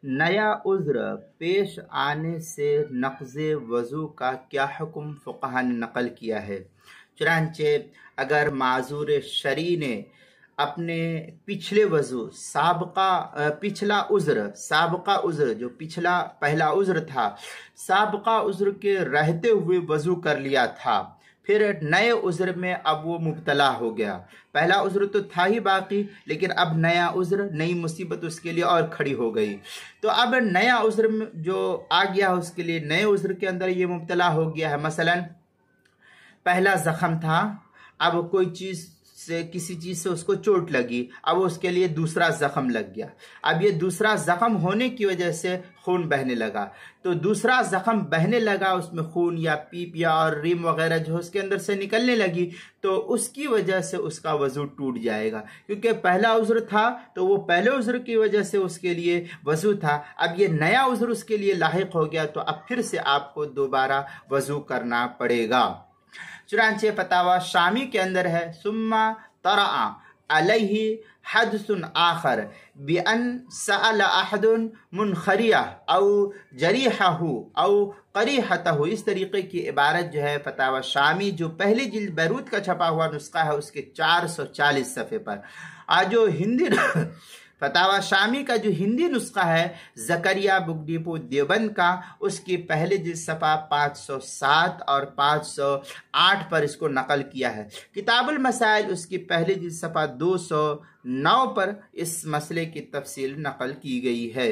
नया उज़्र पेश आने से नक़ज़े वज़ू का क्या हुक्म फ़ुक़हा ने नक़ल किया है। चुनांचे अगर माज़ूर शरी ने अपने पिछले वज़ू पिछला उज़्र जो पिछला पहला उज़्र था, साबका उज़्र के रहते हुए वज़ू कर लिया था, फिर नए उज़्र में अब वो मुब्तला हो गया। पहला उज़्र तो था ही बाकी, लेकिन अब नया उज़्र, नई मुसीबत उसके लिए और खड़ी हो गई। तो अब नया उज़्र जो आ गया उसके लिए, नए उज़्र के अंदर ये मुब्तला हो गया है। मसलन पहला ज़ख़म था, अब कोई चीज़ से किसी चीज़ से उसको चोट लगी, अब उसके लिए दूसरा ज़ख़म लग गया। अब ये दूसरा ज़ख़म होने की वजह से खून बहने लगा, तो दूसरा ज़ख़म बहने लगा, उसमें खून या पीप या और रीम वगैरह जो उसके अंदर से निकलने लगी, तो उसकी वजह से उसका वज़ू टूट जाएगा। क्योंकि पहला उज़्र था तो वो पहले उज़्र की वजह से उसके लिए वज़ू था, अब ये नया उज़्र उसके लिए लाहिक हो गया, तो अब फिर से आपको दोबारा वज़ू करना पड़ेगा। चुनांचे फतावा शामी के अंदर है, सुम्मा तरा अलैहि हदसुन आखर बिअन सअल अहदुन मुनखरिया औ जरीहहु औ करीहतहु। इस तरीके की इबारत जो है फतावा शामी जो पहली जिल्द बैरूत का छपा हुआ नुस्खा है उसके 440 सफ़े पर। आज जो हिंदी फतावा शामी का जो हिंदी नुस्खा है ज़करिया बुगडीपो देवबंद का, उसकी पहले जिल्द सफ़ा 507 और 508 पर इसको नकल किया है। किताबुल मसाइल उसकी पहली जिल्द सफ़ा 209 पर इस मसले की तफसील नकल की गई है।